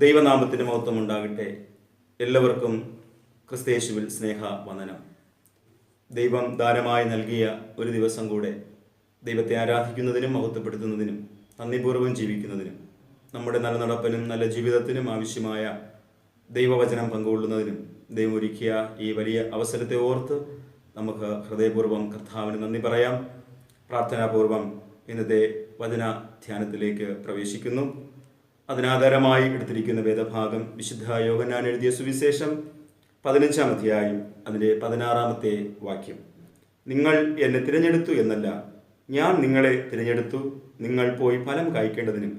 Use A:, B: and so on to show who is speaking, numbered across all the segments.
A: ദൈവനാമത്തിന് മഹത്വം ഉണ്ടാകട്ടെ. എല്ലാവർക്കും ക്രിസ്തയേശുവിൽ സ്നേഹ വന്ദനം. ദൈവം ദാനമായി നൽകിയ ഒരു ദിവസം കൂടെ ദൈവത്തെ ആരാധിക്കുന്നതിനും മഹത്വപ്പെടുത്തുന്നതിനും നന്ദിപൂർവ്വം ജീവിക്കുന്നതിനും നമ്മുടെ നല്ല നടപ്പിനും നല്ല ജീവിതത്തിനും ആവശ്യമായ ദൈവവചനം പങ്കുകൊള്ളുന്നതിനും ദൈവം ഒരുക്കിയ ഈ വലിയ അവസരത്തെ ഓർത്ത് നമുക്ക് ഹൃദയപൂർവ്വം കർത്താവിന് നന്ദി പറയാം. പ്രാർത്ഥനാപൂർവം ഇന്നത്തെ വചന ധ്യാനത്തിലേക്ക് പ്രവേശിക്കുന്നു. അതിനാധാരമായി എടുത്തിരിക്കുന്ന വേദഭാഗം വിശുദ്ധ യോഹന്നാൻ എഴുതിയ സുവിശേഷം 15-ാം അധ്യായം അതിൻ്റെ 16-ാമത്തെ വാക്യം. നിങ്ങൾ എന്നെ തിരഞ്ഞെടുത്തു എന്നല്ല, ഞാൻ നിങ്ങളെ തിരഞ്ഞെടുത്തു, നിങ്ങൾ പോയി ഫലം കായ്ക്കേണ്ടതിനും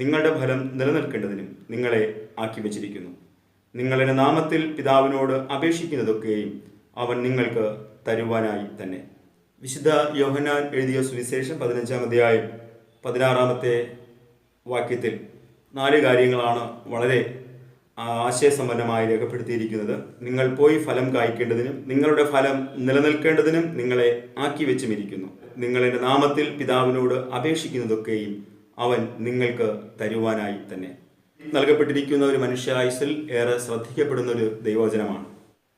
A: നിങ്ങളുടെ ഫലം നിലനിൽക്കേണ്ടതിനും നിങ്ങളെ ആക്കി വച്ചിരിക്കുന്നു. നിങ്ങളുടെ നാമത്തിൽ പിതാവിനോട് അപേക്ഷിക്കുന്നതൊക്കെയും അവൻ നിങ്ങൾക്ക് തരുവാനായി തന്നെ. വിശുദ്ധ യോഹന്നാൻ എഴുതിയ സുവിശേഷം 15-ാം അധ്യായം 16-ാമത്തെ വാക്യത്തിൽ 4 കാര്യങ്ങളാണ് വളരെ ആശയസമ്പന്നമായി രേഖപ്പെടുത്തിയിരിക്കുന്നത്. നിങ്ങൾ പോയി ഫലം കായ്ക്കേണ്ടതിനും നിങ്ങളുടെ ഫലം നിലനിൽക്കേണ്ടതിനും നിങ്ങളെ ആക്കി വെച്ചുമിരിക്കുന്നു. നിങ്ങളുടെ നാമത്തിൽ പിതാവിനോട് അപേക്ഷിക്കുന്നതൊക്കെയും അവൻ നിങ്ങൾക്ക് തരുവാനായി തന്നെ. നൽകപ്പെട്ടിരിക്കുന്ന ഒരു മനുഷ്യായുസ്സിൽ ഏറെ ശ്രദ്ധിക്കപ്പെടുന്ന ഒരു ദൈവവചനമാണ്.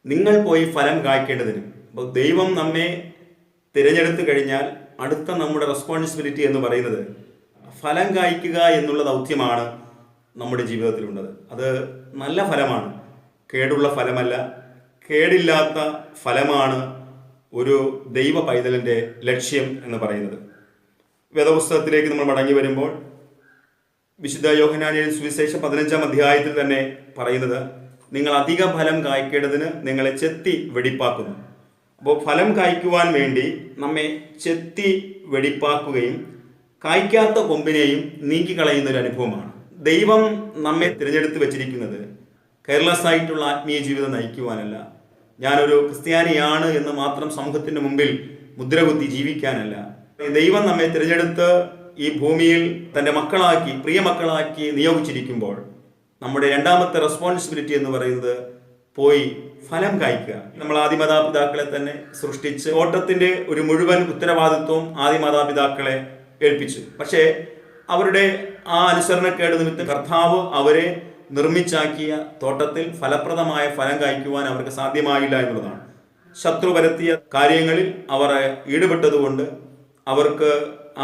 A: നിങ്ങൾ പോയി ഫലം കായ്ക്കേണ്ടതിനും. അപ്പോൾ ദൈവം നമ്മെ തിരഞ്ഞെടുത്തു കഴിഞ്ഞാൽ അടുത്ത നമ്മുടെ റെസ്പോൺസിബിലിറ്റി എന്ന് പറയുന്നത് ഫലം കായ്ക്കുക എന്നുള്ള ദൗത്യമാണ് നമ്മുടെ ജീവിതത്തിലുള്ളത്. അത് നല്ല ഫലമാണ്, കേടുള്ള ഫലമല്ല, കേടില്ലാത്ത ഫലമാണ് ഒരു ദൈവ പൈതലിൻ്റെ ലക്ഷ്യം എന്ന് പറയുന്നത്. വേദപുസ്തകത്തിലേക്ക് നമ്മൾ മടങ്ങി വരുമ്പോൾ വിശുദ്ധ യോഹന്നാൻ സുവിശേഷം 15-ാം അധ്യായത്തിൽ തന്നെ പറയുന്നത്, നിങ്ങൾ അധിക ഫലം കായ്ക്കേണ്ടതിന് നിങ്ങളെ ചെത്തി വെടിപ്പാക്കുന്നു. അപ്പോൾ ഫലം കായ്ക്കുവാൻ വേണ്ടി നമ്മെ ചെത്തി വെടിപ്പാക്കുകയും കായ്ക്കാത്ത കൊമ്പിനെയും നീക്കിക്കളയുന്ന ഒരു അനുഭവമാണ്. ദൈവം നമ്മെ തിരഞ്ഞെടുത്ത് വെച്ചിരിക്കുന്നത് കെയർലെസ് ആയിട്ടുള്ള ആത്മീയ ജീവിതം നയിക്കുവാനല്ല, ഞാനൊരു ക്രിസ്ത്യാനിയാണ് എന്ന് മാത്രം സമൂഹത്തിൻ്റെ മുമ്പിൽ മുദ്രകുത്തി ജീവിക്കാനല്ല. ദൈവം നമ്മെ തിരഞ്ഞെടുത്ത് ഈ ഭൂമിയിൽ തൻ്റെ മക്കളാക്കി, പ്രിയ മക്കളാക്കി നിയോഗിച്ചിരിക്കുമ്പോൾ നമ്മുടെ രണ്ടാമത്തെ റെസ്പോൺസിബിലിറ്റി എന്ന് പറയുന്നത് പോയി ഫലം കായ്ക്കുക. നമ്മൾ ആദിമാതാപിതാക്കളെ തന്നെ സൃഷ്ടിച്ച് തോട്ടത്തിൻ്റെ ഒരു മുഴുവൻ ഉത്തരവാദിത്വം ആദിമാതാപിതാക്കളെ ഏൽപ്പിച്ചു. പക്ഷേ അവരുടെ ആ അനുസരണക്കേട് നിമിത്തം കർത്താവ് അവരെ നിർമ്മിച്ചാക്കിയ തോട്ടത്തിൽ ഫലപ്രദമായ ഫലം കായ്ക്കുവാൻ അവർക്ക് സാധ്യമായില്ല എന്നുള്ളതാണ്. ശത്രു വരുത്തിയ കാര്യങ്ങളിൽ അവർ ഈടുപെട്ടതുകൊണ്ട് അവർക്ക്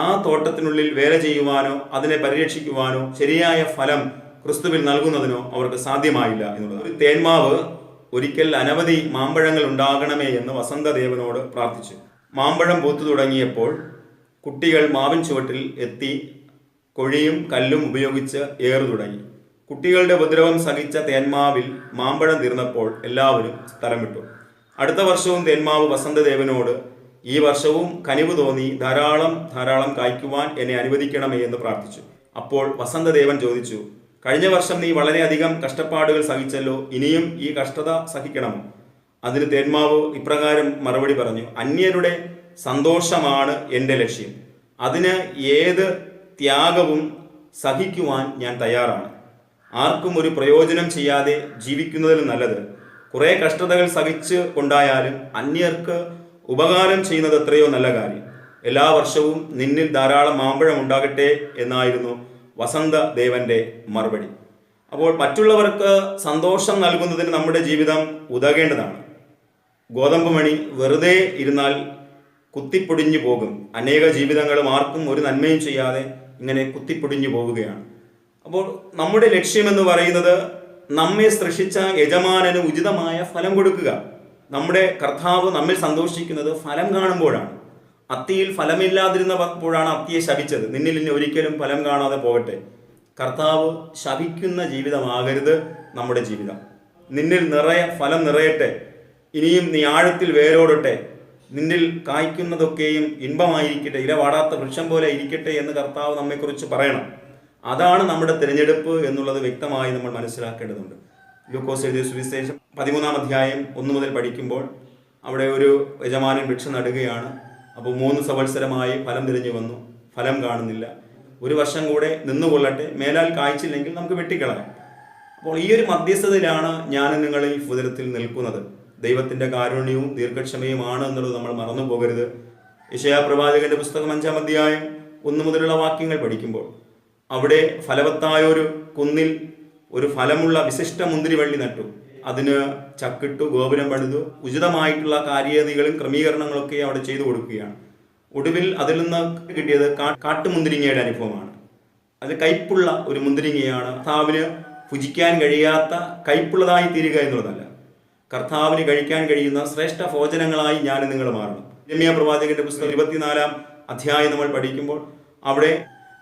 A: ആ തോട്ടത്തിനുള്ളിൽ വേല ചെയ്യുവാനോ അതിനെ പരിരക്ഷിക്കുവാനോ ശരിയായ ഫലം ക്രിസ്തുവിൽ നൽകുന്നതിനോ അവർക്ക് സാധ്യമായില്ല എന്നുള്ളതാണ്. ഒരു തേന്മാവ് ഒരിക്കൽ അനവധി മാമ്പഴങ്ങൾ ഉണ്ടാകണമേ എന്ന് വസന്തദേവനോട് പ്രാർത്ഥിച്ചു. മാമ്പഴം പൂത്തു തുടങ്ങിയപ്പോൾ കുട്ടികൾ മാവിൻ ചുവട്ടിൽ എത്തി കൊഴിയും കല്ലും ഉപയോഗിച്ച് ഏറു തുടങ്ങി. കുട്ടികളുടെ ഉപദ്രവം സഹിച്ച തേന്മാവിൽ മാമ്പഴം തീർന്നപ്പോൾ എല്ലാവരും സ്ഥലം വിട്ടു. അടുത്ത വർഷവും തേന്മാവ് വസന്തദേവനോട്, ഈ വർഷവും കനിവ് തോന്നി ധാരാളം കായ്ക്കുവാൻ എന്നെ അനുവദിക്കണമേ എന്ന് പ്രാർത്ഥിച്ചു. അപ്പോൾ വസന്തദേവൻ ചോദിച്ചു, കഴിഞ്ഞ വർഷം നീ വളരെയധികം കഷ്ടപ്പാടുകൾ സഹിച്ചല്ലോ, ഇനിയും ഈ കഷ്ടത സഹിക്കണമോ? അതിന് തേന്മാവ് ഇപ്രകാരം മറുപടി പറഞ്ഞു, അന്യരുടെ സന്തോഷമാണ് എൻ്റെ ലക്ഷ്യം. അതിന് ഏത് ത്യാഗവും സഹിക്കുവാൻ ഞാൻ തയ്യാറാണ്. ആർക്കും ഒരു പ്രയോജനം ചെയ്യാതെ ജീവിക്കുന്നതിലും നല്ലത് കുറേ കഷ്ടതകൾ സഹിച്ച് കൊണ്ടായാലും അന്യർക്ക് ഉപകാരം ചെയ്യുന്നത് എത്രയോ നല്ല കാര്യം. എല്ലാ വർഷവും നിന്നിൽ ധാരാളം മാമ്പഴം ഉണ്ടാകട്ടെ എന്നായിരുന്നു വസന്തദേവന്റെ മറുപടി. അപ്പോൾ മറ്റുള്ളവർക്ക് സന്തോഷം നൽകുന്നതിന് നമ്മുടെ ജീവിതം ഉതകേണ്ടതാണ്. ഗോതമ്പ് മണി വെറുതെ ഇരുന്നാൽ കുത്തിപ്പൊടിഞ്ഞു പോകും. അനേക ജീവിതങ്ങളും ആർക്കും ഒരു നന്മയും ചെയ്യാതെ ഇങ്ങനെ കുത്തിപ്പൊടിഞ്ഞു പോവുകയാണ്. അപ്പോൾ നമ്മുടെ ലക്ഷ്യമെന്ന് പറയുന്നത് നമ്മെ സൃഷ്ടിച്ച യജമാനന് ഉചിതമായ ഫലം കൊടുക്കുക. നമ്മുടെ കർത്താവ് നമ്മിൽ സന്തോഷിക്കുന്നത് ഫലം കാണുമ്പോഴാണ്. അത്തിയിൽ ഫലമില്ലാതിരുന്നപ്പോഴാണ് അത്തിയെ ശപിച്ചത്, നിന്നിൽ ഇനി ഒരിക്കലും ഫലം കാണാതെ പോകട്ടെ. കർത്താവ് ശപിക്കുന്ന ജീവിതമാകരുത് നമ്മുടെ ജീവിതം. നിന്നിൽ ഫലം നിറയട്ടെ, ഇനിയും നീ ആഴത്തിൽ വേരോടട്ടെ, നിന്നിൽ കായ്ക്കുന്നതൊക്കെയും ഇൻപമായിരിക്കട്ടെ, ഇല വാടാത്ത വൃക്ഷം പോലെ ഇരിക്കട്ടെ എന്ന് കർത്താവ് നമ്മെക്കുറിച്ച് പറയണം. അതാണ് നമ്മുടെ തിരഞ്ഞെടുപ്പ് എന്നുള്ളത് വ്യക്തമായി നമ്മൾ മനസ്സിലാക്കേണ്ടതുണ്ട്. ലൂക്കോസ് എഴുതിയ സുവിശേഷം 13-ാം അധ്യായം 1 മുതൽ പഠിക്കുമ്പോൾ അവിടെ ഒരു യജമാനൻ വൃക്ഷം നടുകയാണ്. അപ്പോൾ 3 സംവത്സരമായി ഫലം തിരിഞ്ഞു വന്നു, ഫലം കാണുന്നില്ല. ഒരു വർഷം കൂടെ നിന്നുകൊള്ളട്ടെ, മേലാൽ കായ്ച്ചില്ലെങ്കിൽ നമുക്ക് വെട്ടിക്കളയാം. അപ്പോൾ ഈ ഒരു മധ്യസ്ഥതയിലാണ് ഞാനും നിങ്ങൾ ഈ ഭൂതലത്തിൽ നിൽക്കുന്നത്. ദൈവത്തിൻ്റെ കാരുണ്യവും ദീർഘക്ഷമയുമാണ് എന്നുള്ളത് നമ്മൾ മറന്നു പോകരുത്. യെശയ്യാ പ്രവാചകന്റെ പുസ്തകം 5-ാം അധ്യായം 1 മുതലുള്ള വാക്യങ്ങൾ പഠിക്കുമ്പോൾ അവിടെ ഫലവത്തായൊരു കുന്നിൽ ഒരു ഫലമുള്ള വിശിഷ്ട മുന്തിരിവള്ളി നട്ടു, അതിന് ചക്കിട്ടു, ഗോപുരം പണിതു, ഉചിതമായിട്ടുള്ള കാര്യാദികളും ക്രമീകരണങ്ങളൊക്കെ അവിടെ ചെയ്തു കൊടുക്കുകയാണ്. ഒടുവിൽ അതിൽ നിന്ന് കിട്ടിയത് കാട്ടുമുന്തിരിങ്ങയുടെ അനുഭവമാണ്. അത് കയ്പുള്ള ഒരു മുന്തിരിങ്ങയാണ്. കർത്താവിന് ഭുജിക്കാൻ കഴിയാത്ത കയ്പുള്ളതായി തീരുക എന്നുള്ളതല്ല, കർത്താവിന് കഴിക്കാൻ കഴിയുന്ന ശ്രേഷ്ഠ ഭോജനങ്ങളായി ഞാൻ നിങ്ങൾ മാറണം. യിരെമ്യാ പ്രവാചകന്റെ പുസ്തകം 24-ാം അധ്യായം നമ്മൾ പഠിക്കുമ്പോൾ അവിടെ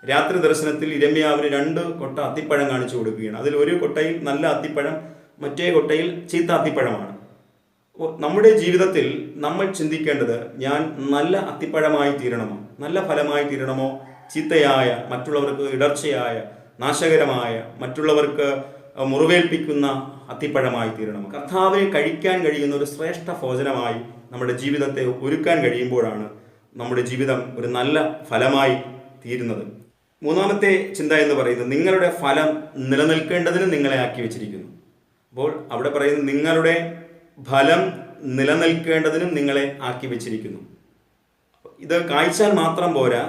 A: രാത്രി ദർശനത്തിൽ യിരെമ്യാവിന് 2 കൊട്ട അത്തിപ്പഴം കാണിച്ചു കൊടുക്കുകയാണ്. അതിൽ ഒരു കൊട്ടയിൽ നല്ല അത്തിപ്പഴം, മറ്റേ കൊട്ടയിൽ ചീത്ത അത്തിപ്പഴമാണ്. നമ്മുടെ ജീവിതത്തിൽ നമ്മൾ ചിന്തിക്കേണ്ടത്, ഞാൻ നല്ല അത്തിപ്പഴമായി തീരണമോ, നല്ല ഫലമായി തീരണമോ, ചീത്തയായ, മറ്റുള്ളവർക്ക് ഇടർച്ചയായ, നാശകരമായ, മറ്റുള്ളവർക്ക് മുറിവേൽപ്പിക്കുന്ന അത്തിപ്പഴമായി തീരണമോ? കർത്താവിന് കഴിക്കാൻ കഴിയുന്ന ഒരു ശ്രേഷ്ഠ ഭോജനമായി നമ്മുടെ ജീവിതത്തെ ഒരുക്കാൻ കഴിയുമ്പോഴാണ് നമ്മുടെ ജീവിതം ഒരു നല്ല ഫലമായി തീരുന്നത്. മൂന്നാമത്തെ ചിന്ത എന്ന് പറയുന്നത്, നിങ്ങളുടെ ഫലം നിലനിൽക്കേണ്ടതിന് നിങ്ങളെ ആക്കി വെച്ചിരിക്കുന്നു. അപ്പോൾ അവിടെ പറയുന്നത്, നിങ്ങളുടെ ഫലം നിലനിൽക്കേണ്ടതിനും നിങ്ങളെ ആക്കി വെച്ചിരിക്കുന്നു. ഇത് കായ്ച്ചാൽ മാത്രം പോരാ,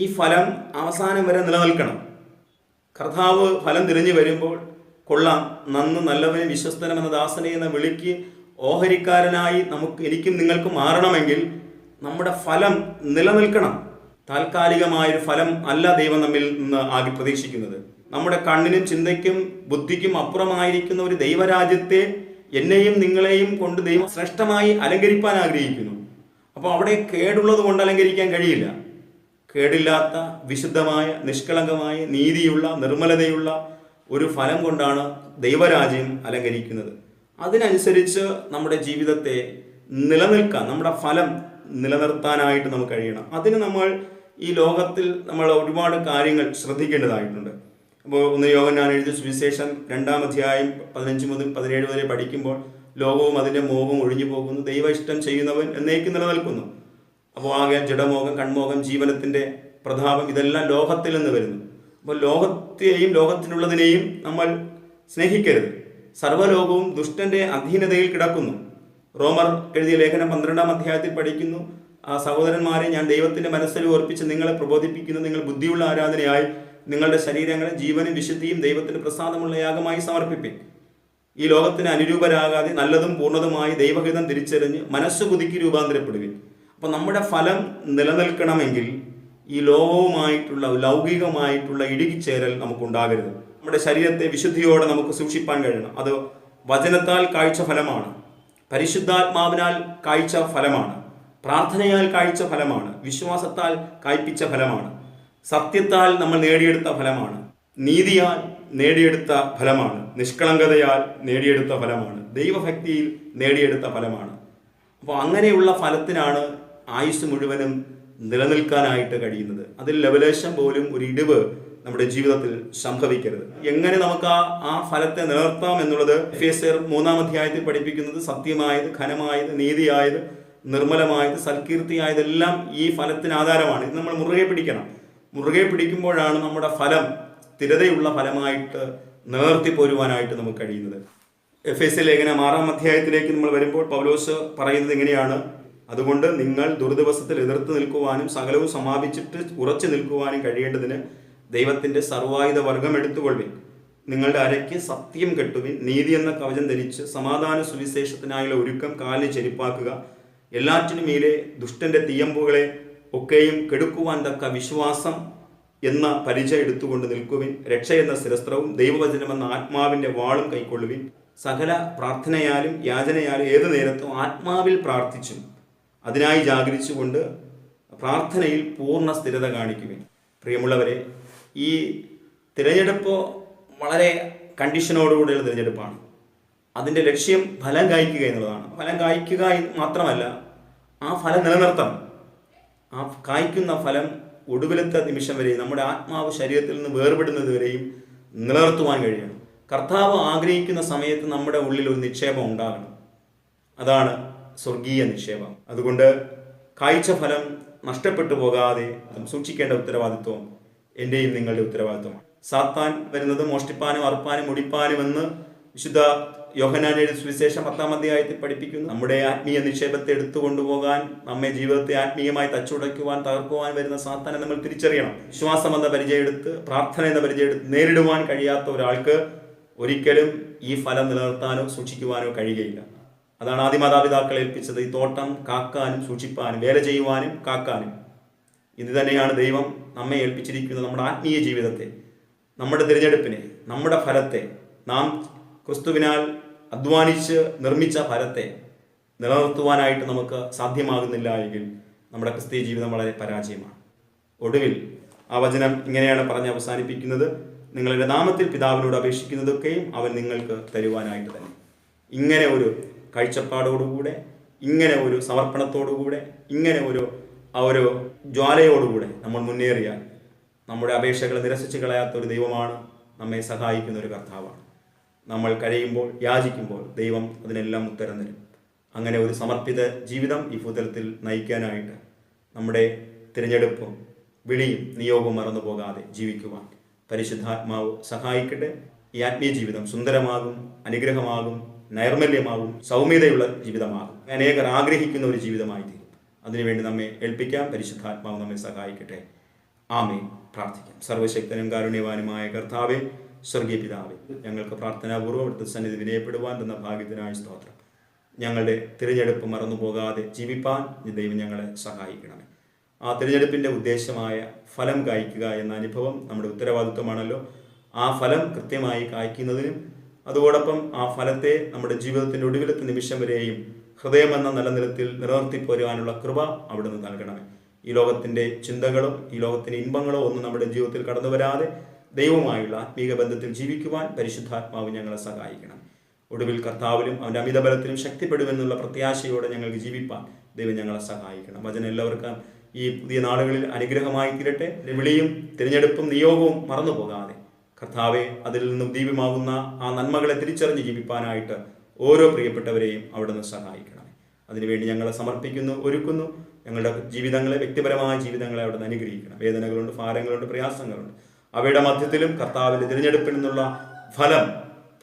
A: ഈ ഫലം അവസാനം വരെ നിലനിൽക്കണം. കർത്താവ് ഫലം തിരിഞ്ഞു വരുമ്പോൾ, കൊള്ളാം, നന്ന് നല്ലവന് വിശ്വസ്തനെന്ന ദാസനെ എന്ന വിളിക്ക് ഓഹരിക്കാരനായി എനിക്കും നിങ്ങൾക്കും മാറണമെങ്കിൽ നമ്മുടെ ഫലം നിലനിൽക്കണം. താൽക്കാലികമായൊരു ഫലം അല്ല ദൈവം നമ്മിൽ നിന്ന് ആകെ പ്രതീക്ഷിക്കുന്നത്. നമ്മുടെ കണ്ണിനും ചിന്തയ്ക്കും ബുദ്ധിക്കും അപ്പുറമായിരിക്കുന്ന ഒരു ദൈവരാജ്യത്തെ എന്നെയും നിങ്ങളെയും കൊണ്ട് ദൈവം ശ്രേഷ്ഠമായി അലങ്കരിക്കാൻ ആഗ്രഹിക്കുന്നു. അപ്പോൾ അവിടെ കേടുള്ളത് കൊണ്ട് അലങ്കരിക്കാൻ കഴിയില്ല. കേടില്ലാത്ത, വിശുദ്ധമായ, നിഷ്കളങ്കമായ, നീതിയുള്ള, നിർമ്മലതയുള്ള ഒരു ഫലം കൊണ്ടാണ് ദൈവരാജ്യം അലങ്കരിക്കുന്നത്. അതിനനുസരിച്ച് നമ്മുടെ ജീവിതത്തെ നിലനിൽക്കാൻ, നമ്മുടെ ഫലം നിലനിർത്താനായിട്ട് നമുക്ക് കഴിയണം. അതിന് നമ്മൾ ഈ ലോകത്തിൽ നമ്മൾ ഒരുപാട് കാര്യങ്ങൾ ശ്രദ്ധിക്കേണ്ടതായിട്ടുണ്ട്. അപ്പോൾ 1 യോഹന്നാൻ എഴുതിയ സുവിശേഷം 2-ാം അധ്യായം 15 മുതൽ 17 വരെ പഠിക്കുമ്പോൾ, ലോകവും അതിൻ്റെ മോഹവും ഒഴിഞ്ഞു പോകുന്നു, ദൈവ ഇഷ്ടം ചെയ്യുന്നവൻ എന്നേക്കും നിലനിൽക്കുന്നു. അപ്പോൾ ആകെ ജഡമോഹം, കൺമോഹം, ജീവനത്തിൻ്റെ പ്രതാപം, ഇതെല്ലാം ലോകത്തിൽ നിന്ന് വരുന്നു. അപ്പോൾ ലോകത്തെയും ലോകത്തിനുള്ളതിനെയും നമ്മൾ സ്നേഹിക്കരുത്. സർവ്വലോകവും ദുഷ്ടന്റെ അധീനതയിൽ കിടക്കുന്നു. റോമർ എഴുതിയ ലേഖനം 12-ാം അധ്യായത്തിൽ പഠിക്കുന്നു, ആ സഹോദരന്മാരെ, ഞാൻ ദൈവത്തിന്റെ മനസ്സിൽ ഓർപ്പിച്ച് നിങ്ങളെ പ്രബോധിപ്പിക്കുന്നു, നിങ്ങൾ ബുദ്ധിയുള്ള ആരാധനയായി നിങ്ങളുടെ ശരീരങ്ങളെ ജീവനും വിശുദ്ധിയും ദൈവത്തിന് പ്രസാദമുള്ള യാഗമായി സമർപ്പിപ്പിൻ. ഈ ലോകത്തിന് അനുരൂപരാകാതെ നല്ലതും പൂർണ്ണതുമായി ദൈവഹിതം തിരിച്ചറിഞ്ഞ് മനസ്സ് പുതുക്കി രൂപാന്തരപ്പെടുവിൻ. അപ്പം നമ്മുടെ ഫലം നിലനിൽക്കണമെങ്കിൽ ഈ ലോകവുമായിട്ടുള്ള ലൗകികമായിട്ടുള്ള ഇടുകിച്ചേരൽ നമുക്കുണ്ടാകരുത്. നമ്മുടെ ശരീരത്തെ വിശുദ്ധിയോടെ നമുക്ക് സൂക്ഷിപ്പാൻ കഴിയണം. അത് വചനത്താൽ കാഴ്ച ഫലമാണ്, പരിശുദ്ധാത്മാവിനാൽ കാഴ്ച ഫലമാണ്, പ്രാർത്ഥനയാൽ കാഴ്ച ഫലമാണ്, വിശ്വാസത്താൽ കായ്പിച്ച ഫലമാണ്, സത്യത്താൽ നമ്മൾ നേടിയെടുത്ത ഫലമാണ്, നീതിയാൽ നേടിയെടുത്ത ഫലമാണ്, നിഷ്കളങ്കതയാൽ നേടിയെടുത്ത ഫലമാണ്, ദൈവഭക്തിയിൽ നേടിയെടുത്ത ഫലമാണ്. അപ്പോൾ അങ്ങനെയുള്ള ഫലത്തിനാണ് ആയുസ് മുഴുവനും നിലനിൽക്കാനായിട്ട് കഴിയുന്നത്. അതിൽ ലവലേശം പോലും ഒരു ഇടിവ് നമ്മുടെ ജീവിതത്തിൽ സംഭവിക്കരുത്. എങ്ങനെ നമുക്ക് ആ ഫലത്തെ നിലനിർത്താം എന്നുള്ളത് എഫേസ്യർ 3-ാം അധ്യായത്തിൽ പഠിപ്പിക്കുന്നത്, സത്യമായത്, ഘനമായത്, നീതിയായത്, നിർമ്മലമായത്, സൽകീർത്തിയായതെല്ലാം ഈ ഫലത്തിന് ആധാരമാണ്. ഇത് നമ്മൾ മുറുകെ പിടിക്കണം. മുറുകെ പിടിക്കുമ്പോഴാണ് നമ്മുടെ ഫലം സ്ഥിരതയുള്ള ഫലമായിട്ട് നിലനിർത്തിപ്പോരുവാനായിട്ട് നമുക്ക് കഴിയുന്നത്. എഫേസ്യ ലേഖനം 6-ാം അധ്യായത്തിലേക്ക് നമ്മൾ വരുമ്പോൾ പൗലോസ് പറയുന്നത് എങ്ങനെയാണ്? അതുകൊണ്ട് നിങ്ങൾ ദുർദിവസത്തിൽ എതിർത്ത് നിൽക്കുവാനും സകലവും സമാപിച്ചിട്ട് ഉറച്ചു നിൽക്കുവാനും കഴിയേണ്ടതിന് ദൈവത്തിൻ്റെ സർവായുധ വർഗം എടുത്തുകൊള്ളുവിൻ. നിങ്ങളുടെ അരയ്ക്ക് സത്യം കെട്ടുവിൻ. നീതി എന്ന കവചം ധരിച്ച് സമാധാന സുവിശേഷത്തിനായുള്ള ഒരുക്കം കാലിന് ചെരുപ്പാക്കുക. എല്ലാറ്റിനും മീതെ ദുഷ്ടന്റെ തീയമ്പുകളെ ഒക്കെയും കെടുക്കുവാൻ തക്ക വിശ്വാസം എന്ന പരിചയം എടുത്തുകൊണ്ട് നിൽക്കുവിൻ. രക്ഷ എന്ന ശിരസ്ത്രവും ദൈവവചനമെന്ന ആത്മാവിൻ്റെ വാളും കൈക്കൊള്ളുവിൻ. സകല പ്രാർത്ഥനയാലും യാചനയാലും ഏതു നേരത്തും ആത്മാവിൽ പ്രാർത്ഥിച്ചും അതിനായി ജാഗരിച്ചുകൊണ്ട് പ്രാർത്ഥനയിൽ പൂർണ്ണ സ്ഥിരത കാണിക്കുവിൻ. പ്രിയമുള്ളവരെ, ഈ തിരഞ്ഞെടുപ്പ് വളരെ കണ്ടീഷനോടുകൂടിയുള്ള തിരഞ്ഞെടുപ്പാണ്. അതിൻ്റെ ലക്ഷ്യം ഫലം കായ്ക്കുക എന്നുള്ളതാണ്. ഫലം കായ്ക്കുക മാത്രമല്ല, ആ ഫലം നിലനിർത്തണം. ആ കായ്ക്കുന്ന ഫലം ഒടുവിലത്തെ നിമിഷം വരെയും നമ്മുടെ ആത്മാവ് ശരീരത്തിൽ നിന്ന് വേർപെടുന്നത് വരെയും നിലനിർത്തുവാൻ കഴിയണം. കർത്താവ് ആഗ്രഹിക്കുന്ന സമയത്ത് നമ്മുടെ ഉള്ളിൽ ഒരു നിക്ഷേപം ഉണ്ടാകണം. അതാണ് സ്വർഗീയ നിക്ഷേപം. അതുകൊണ്ട് കാഴ്ച ഫലം നഷ്ടപ്പെട്ടു പോകാതെ സൂക്ഷിക്കേണ്ട ഉത്തരവാദിത്വം എൻ്റെയും നിങ്ങളുടെ ഉത്തരവാദിത്വമാണ്. സാത്താൻ വരുന്നത് മോഷ്ടിപ്പാനും അറുപ്പാനും മുടിപ്പാനും എന്ന് വിശുദ്ധ യോഹന്നാന്റെ സുവിശേഷം 10-ാം അധ്യായത്തിൽ പഠിപ്പിക്കുന്നു. നമ്മുടെ ആത്മീയ നിക്ഷേപത്തെ എടുത്തുകൊണ്ടുപോകാൻ, നമ്മെ ജീവിതത്തെ ആത്മീയമായി തച്ചുടയ്ക്കുവാൻ, തകർക്കുവാൻ വരുന്ന സാത്താനെ നമ്മൾ തിരിച്ചറിയണം. വിശ്വാസം എന്ന പരിചയം എടുത്ത്, പ്രാർത്ഥന എന്ന പരിചയം എടുത്ത് നേരിടുവാൻ കഴിയാത്ത ഒരാൾക്ക് ഒരിക്കലും ഈ ഫലം നിലനിർത്താനോ സൂക്ഷിക്കുവാനോ കഴിയുകയില്ല. അതാണ് ആദിമാതാപിതാക്കളെ ഏൽപ്പിച്ചത്, ഈ തോട്ടം കാക്കാനും സൂക്ഷിപ്പാനും വേല ചെയ്യുവാനും കാക്കാനും. ഇത് തന്നെയാണ് ദൈവം നമ്മെ ഏൽപ്പിച്ചിരിക്കുന്നത്. നമ്മുടെ ആത്മീയ ജീവിതത്തെ, നമ്മുടെ തിരഞ്ഞെടുപ്പിനെ, നമ്മുടെ ഫലത്തെ, നാം ക്രിസ്തുവിനാൽ അധ്വാനിച്ച് നിർമ്മിച്ച ഫലത്തെ നിലനിർത്തുവാനായിട്ട് നമുക്ക് സാധ്യമാകുന്നില്ല എങ്കിൽ നമ്മുടെ ക്രിസ്തീയ ജീവിതം വളരെ പരാജയമാണ്. ഒടുവിൽ ആ വചനം ഇങ്ങനെയാണ് പറഞ്ഞ് അവസാനിപ്പിക്കുന്നത്: നിങ്ങളുടെ നാമത്തിൽ പിതാവിനോട് അപേക്ഷിക്കുന്നതൊക്കെയും അവൻ നിങ്ങൾക്ക് തരുവാനായിട്ട് തന്നെ. ഇങ്ങനെ ഒരു കാഴ്ചപ്പാടോടുകൂടെ, ഇങ്ങനെ ഒരു സമർപ്പണത്തോടുകൂടെ, ഇങ്ങനെ ഒരു ജ്വാലയോടുകൂടെ നമ്മൾ മുന്നേറിയാൽ നമ്മുടെ അപേക്ഷകൾ നിരസിച്ച് കളയാത്ത ഒരു ദൈവമാണ് നമ്മെ സഹായിക്കുന്ന ഒരു കർത്താവാണ്. നമ്മൾ കരയുമ്പോൾ, യാചിക്കുമ്പോൾ ദൈവം അതിനെല്ലാം ഉത്തരം തരും. അങ്ങനെ ഒരു സമർപ്പിത ജീവിതം ഈ ഭൂതലത്തിൽ നയിക്കാനായിട്ട് നമ്മുടെ തിരഞ്ഞെടുപ്പും വിളിയും നിയോഗവും മറന്നു പോകാതെ ജീവിക്കുവാൻ പരിശുദ്ധാത്മാവ് സഹായിക്കട്ടെ. ഈ ആത്മീയ ജീവിതം സുന്ദരമാകും, അനുഗ്രഹമാകും, നൈർമല്യമാകും, സൗമ്യതയുള്ള ജീവിതമാകും, അനേകർ ആഗ്രഹിക്കുന്ന ഒരു ജീവിതമായി തീരും. അതിനുവേണ്ടി നമ്മെ ഏൽപ്പിക്കാം. പരിശുദ്ധാത്മാവ് നമ്മെ സഹായിക്കട്ടെ. ആമേൻ. പ്രാർത്ഥിക്കാം. സർവശക്തനും കാരുണ്യവാനുമായ കർത്താവേ, സ്വർഗീയ പിതാവേ, ഞങ്ങൾക്ക് പ്രാർത്ഥനാപൂർവ്വം അവിടുത്തെ സന്നിധി വിനയപ്പെടുവാൻ തന്ന ഭാഗ്യത്തിനായ സ്തോത്രം. ഞങ്ങളുടെ തിരഞ്ഞെടുപ്പ് മറന്നു പോകാതെ ജീവിപ്പാൻ ദൈവം ഞങ്ങളെ സഹായിക്കണമേ. ആ തിരഞ്ഞെടുപ്പിൻ്റെ ഉദ്ദേശമായ ഫലം കായ്ക്കുക എന്ന അനുഭവം നമ്മുടെ ഉത്തരവാദിത്വമാണല്ലോ. ആ ഫലം കൃത്യമായി കായ്ക്കുന്നതിനും അതോടൊപ്പം ആ ഫലത്തെ നമ്മുടെ ജീവിതത്തിൻ്റെ ഒടുവിലത്തെ നിമിഷം വരെയും ഹൃദയമെന്ന നിലനിലത്തിൽ നിലനിർത്തിപ്പോരുവാനുള്ള കൃപ അവിടുന്ന് നൽകണമേ. ഈ ലോകത്തിൻ്റെ ചിന്തകളോ ഈ ലോകത്തിൻ്റെ ഇൻപങ്ങളോ ഒന്നും നമ്മുടെ ജീവിതത്തിൽ കടന്നു വരാതെ ദൈവവുമായുള്ള ആത്മീക ബന്ധത്തിൽ ജീവിക്കുവാൻ പരിശുദ്ധാത്മാവ് ഞങ്ങളെ സഹായിക്കണം. ഒടുവിൽ കർത്താവിലും അവൻ്റെ അമിതബലത്തിലും ശക്തിപ്പെടുമെന്നുള്ള പ്രത്യാശയോടെ ഞങ്ങൾക്ക് ജീവിപ്പാൻ ദൈവം ഞങ്ങളെ സഹായിക്കണം. വചനം എല്ലാവർക്കും ഈ പുതിയ നാളുകളിൽ അനുഗ്രഹമായി തീരട്ടെ. വിളിയും തിരഞ്ഞെടുപ്പും നിയോഗവും മറന്നു പോകാതെ കർത്താവെ, അതിൽ നിന്നും ദീപ്യമാകുന്ന ആ നന്മകളെ തിരിച്ചറിഞ്ഞ് ജീവിപ്പാനായിട്ട് ഓരോ പ്രിയപ്പെട്ടവരെയും അവിടുന്ന് സഹായിക്കണമേ. അതിനുവേണ്ടി ഞങ്ങളെ സമർപ്പിക്കുന്നു, ഒരുക്കുന്നു. ഞങ്ങളുടെ ജീവിതങ്ങളെ, വ്യക്തിപരമായ ജീവിതങ്ങളെ അവിടുന്ന് അനുഗ്രഹിക്കണം. വേദനകളുണ്ട്, ഭാരങ്ങളുണ്ട്, പ്രയാസങ്ങളുണ്ട്. അവയുടെ മധ്യത്തിലും കർത്താവിൻ്റെ തിരഞ്ഞെടുപ്പിൽ നിന്നുള്ള ഫലം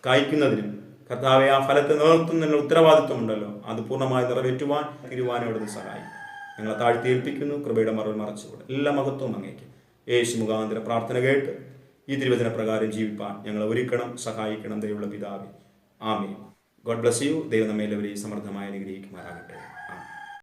A: കായ്ക്കുന്നതിനും കർത്താവെ ആ ഫലത്തെ നിലനിർത്തുന്നതിനുള്ള ഉത്തരവാദിത്വമുണ്ടല്ലോ, അത് പൂർണ്ണമായി നിറവേറ്റുവാൻ തിരുവാനും അവിടുന്ന് സഹായിക്കും. ഞങ്ങളെ താഴ്ത്തിയേൽപ്പിക്കുന്നു. കൃപയുടെ മറവിൽ മറച്ചുകൂടെ എല്ലാ മഹത്വവും അങ്ങേക്ക്. യേശു മുഖാന്തര പ്രാർത്ഥന കേട്ട് ഈ തിരുവചന പ്രകാരം ജീവിപ്പാൻ ഞങ്ങളെ ഒരുക്കണം, സഹായിക്കണം. ദൈവമുള്ള പിതാവേ, ആമേൻ. God bless you. ദൈവം നമ്മെ എല്ലാവരെയും സമൃദ്ധമായി അനുഗ്രഹിക്കുമാറാകട്ടെ.